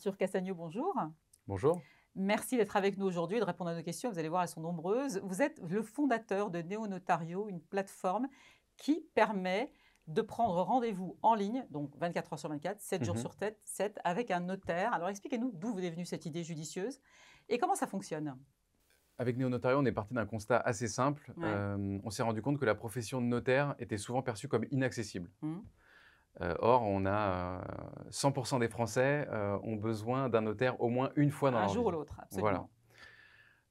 Arthur Castagno, bonjour. Bonjour. Merci d'être avec nous aujourd'hui et de répondre à nos questions. Vous allez voir, elles sont nombreuses. Vous êtes le fondateur de Neonotario, une plateforme qui permet de prendre rendez-vous en ligne, donc 24 heures sur 24, 7 jours Mhm. sur 7, avec un notaire. Alors expliquez-nous d'où vous est venue cette idée judicieuse et comment ça fonctionne. Avec Néo-Notariat, on est parti d'un constat assez simple. Ouais. On s'est rendu compte que la profession de notaire était souvent perçue comme inaccessible. Mhm. Or, on a 100% des Français ont besoin d'un notaire au moins une fois dans Un leur jour ou vie. l'autre, Voilà. absolument.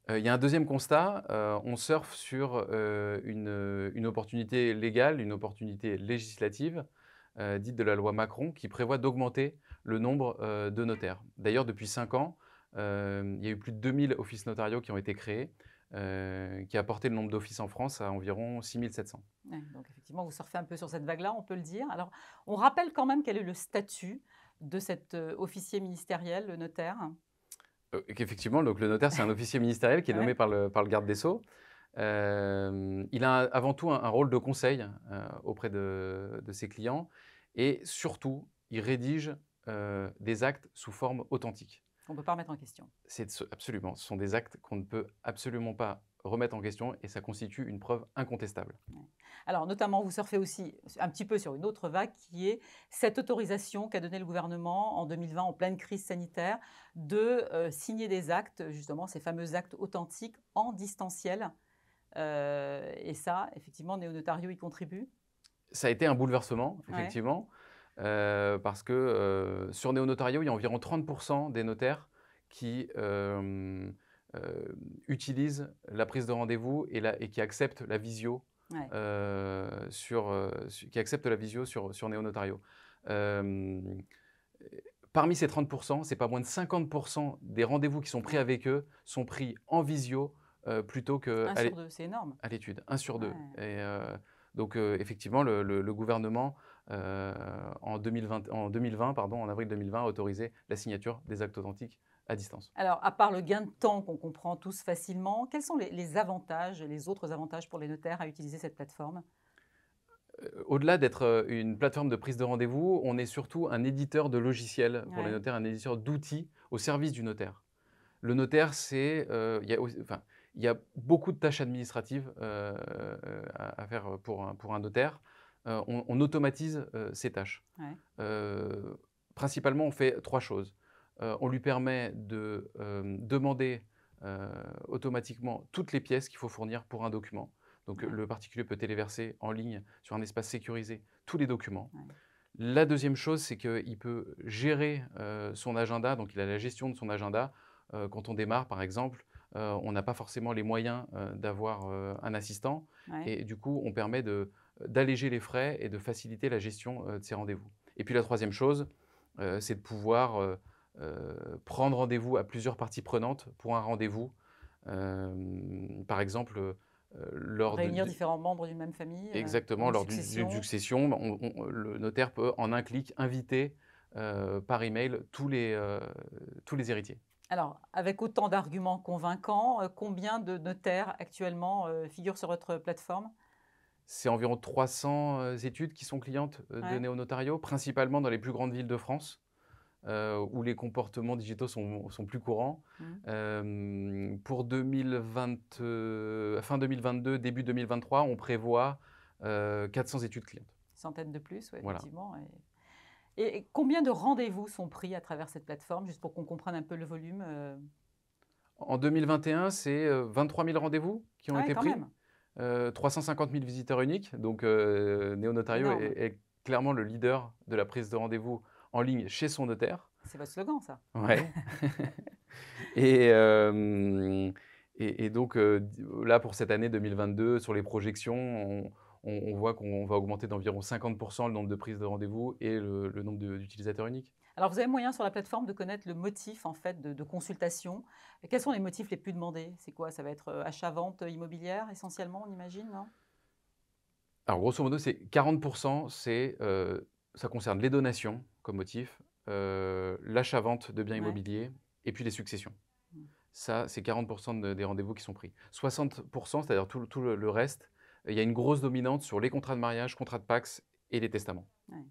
Il y a un deuxième constat. On surfe sur une opportunité légale, une opportunité législative, dite de la loi Macron, qui prévoit d'augmenter le nombre de notaires. D'ailleurs, depuis 5 ans, il y a eu plus de 2000 offices notariaux qui ont été créés, qui a porté le nombre d'offices en France à environ 6700. Ouais, donc effectivement, vous surfez un peu sur cette vague-là, on peut le dire. Alors, on rappelle quand même quel est le statut de cet officier ministériel, le notaire. Qu'effectivement, donc le notaire, c'est un officier ministériel qui est nommé Ouais. par le garde des Sceaux. Il a avant tout un rôle de conseil auprès de ses clients et surtout, il rédige des actes sous forme authentique. On ne peut pas remettre en question. Absolument, ce sont des actes qu'on ne peut absolument pas remettre en question et ça constitue une preuve incontestable. Ouais. Alors, notamment, vous surfez aussi un petit peu sur une autre vague qui est cette autorisation qu'a donnée le gouvernement en 2020, en pleine crise sanitaire, de signer des actes, justement, ces fameux actes authentiques en distanciel. Et ça, effectivement, Néonotario y contribue. Ça a été un bouleversement, Ouais. effectivement, parce que sur Néo-Notario, il y a environ 30% des notaires qui utilisent la prise de rendez-vous et qui acceptent la visio Ouais. qui acceptent la visio sur Néo-Notario. Euh, Parmi ces 30%, c'est pas moins de 50% des rendez-vous qui sont pris Ouais. avec eux sont pris en visio plutôt Un qu'à sur deux, c'est énorme. à l'étude, un sur deux. Ouais. Et donc, effectivement, le gouvernement, en 2020, pardon, en avril 2020, a autorisé la signature des actes authentiques à distance. Alors, à part le gain de temps qu'on comprend tous facilement, quels sont les avantages, les autres avantages pour les notaires à utiliser cette plateforme? Au-delà d'être une plateforme de prise de rendez-vous, on est surtout un éditeur de logiciels pour les Ouais. notaires, un éditeur d'outils au service du notaire. Le notaire, il y a beaucoup de tâches administratives à faire pour un notaire. On automatise ces tâches. Ouais. Heu, Principalement, on fait 3 choses. On lui permet de demander automatiquement toutes les pièces qu'il faut fournir pour un document. Donc, Ouais. le particulier peut téléverser en ligne sur un espace sécurisé tous les documents. Ouais. La deuxième chose, c'est qu'il peut gérer son agenda, donc il a la gestion de son agenda. Quand on démarre, par exemple, on n'a pas forcément les moyens d'avoir un assistant Ouais. et du coup, on permet d'alléger les frais et de faciliter la gestion de ses rendez-vous. Et puis la troisième chose, c'est de pouvoir prendre rendez-vous à plusieurs parties prenantes pour un rendez-vous. Par exemple, lors Réunir différents membres d'une même famille, pour exactement, une lors d'une succession. succession, le notaire peut en un clic inviter par email tous les héritiers. Alors, avec autant d'arguments convaincants, combien de notaires actuellement figurent sur votre plateforme? C'est environ 300 études qui sont clientes de Ouais. Néo-Notario, principalement dans les plus grandes villes de France, où les comportements digitaux sont plus courants. Mmh. Pour 2020, fin 2022, début 2023, on prévoit 400 études clientes. Centaines de plus, oui, Voilà. effectivement. Et combien de rendez-vous sont pris à travers cette plateforme, juste pour qu'on comprenne un peu le volume? En 2021, c'est 23 000 rendez-vous qui ont Ah ouais, été quand pris, même, 350 000 visiteurs uniques. Donc, Néo Notario énorme. est clairement le leader de la prise de rendez-vous en ligne chez son notaire. C'est votre slogan, ça. Ouais. Et, donc, là, pour cette année 2022, sur les projections, on voit qu'on va augmenter d'environ 50% le nombre de prises de rendez-vous et le nombre d'utilisateurs uniques. Alors, vous avez moyen sur la plateforme de connaître le motif en fait de consultation. Quels sont les motifs les plus demandés? C'est quoi? Ça va être achat-vente immobilière essentiellement, on imagine, non? Alors, grosso modo, c'est 40%, ça concerne les donations comme motif, l'achat-vente de biens Ouais. immobiliers et puis les successions. Mm. Ça, c'est 40% des rendez-vous qui sont pris. 60%, c'est-à-dire tout le reste, il y a une grosse dominante sur les contrats de mariage, contrats de Pacs et les testaments. Ouais.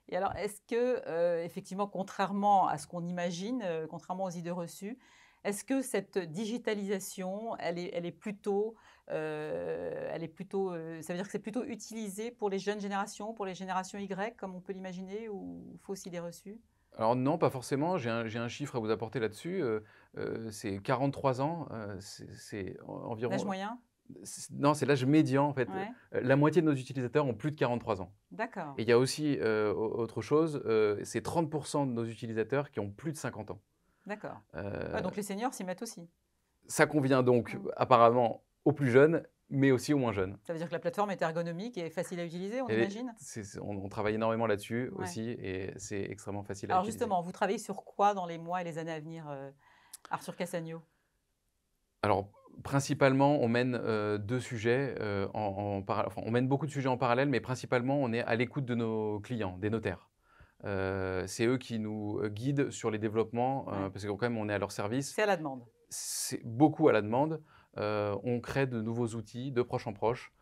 Et alors, est-ce que, effectivement, contrairement à ce qu'on imagine, contrairement aux idées reçues, est-ce que cette digitalisation, elle est plutôt, ça veut dire que c'est plutôt utilisé pour les jeunes générations, pour les générations Y, comme on peut l'imaginer, ou fausse idée reçue? Alors non, pas forcément. J'ai un chiffre à vous apporter là-dessus. C'est 43 ans. C'est L'âge environ. moyen? Non, c'est l'âge médian en fait. Ouais, La moitié de nos utilisateurs ont plus de 43 ans. d'accord, Et il y a aussi autre chose. C'est 30% de nos utilisateurs qui ont plus de 50 ans. d'accord. Ouais, Euh, donc les seniors s'y mettent aussi? Ça convient donc Mmh. apparemment aux plus jeunes, mais aussi aux moins jeunes. Ça veut dire que la plateforme est ergonomique et facile à utiliser, on Et imagine? on travaille énormément là-dessus Ouais. aussi et c'est extrêmement facile à Alors utiliser. justement, vous travaillez sur quoi dans les mois et les années à venir, Arthur Cassagno? Alors, principalement, on mène 2 sujets enfin, on mène beaucoup de sujets en parallèle, mais principalement, on est à l'écoute de nos clients, des notaires. C'est eux qui nous guident sur les développements, Ouais, parce que quand même, on est à leur service. c'est à la demande. C'est beaucoup à la demande. On crée de nouveaux outils de proche en proche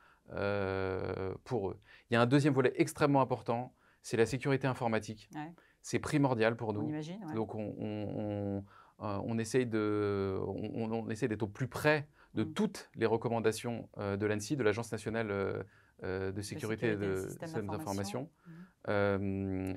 pour eux. Il y a un deuxième volet extrêmement important, c'est la sécurité informatique. Ouais, C'est primordial pour on nous. imagine, ouais. Donc on essaye on essaie d'être au plus près de Mmh. toutes les recommandations de l'ANSSI, de l'Agence nationale de De sécurité et sécurité des de systèmes systèmes d'information. d'information. Mmh.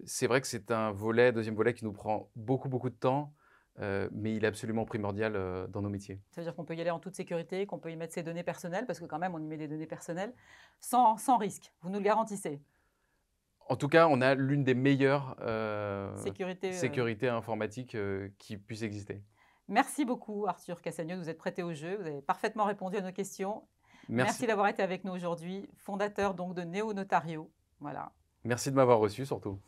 C'est vrai que c'est un volet, deuxième volet, qui nous prend beaucoup, beaucoup de temps, mais il est absolument primordial dans nos métiers. Ça veut dire qu'on peut y aller en toute sécurité, qu'on peut y mettre ses données personnelles, parce que quand même on y met des données personnelles, sans risque. Vous nous le garantissez? En tout cas, on a l'une des meilleures Sécurité, sécurités informatiques qui puissent exister. merci beaucoup Arthur Cassagno de vous être prêté au jeu. Vous avez parfaitement répondu à nos questions. Merci Merci, d'avoir été avec nous aujourd'hui, fondateur donc de Néo Notario. Voilà. merci de m'avoir reçu surtout.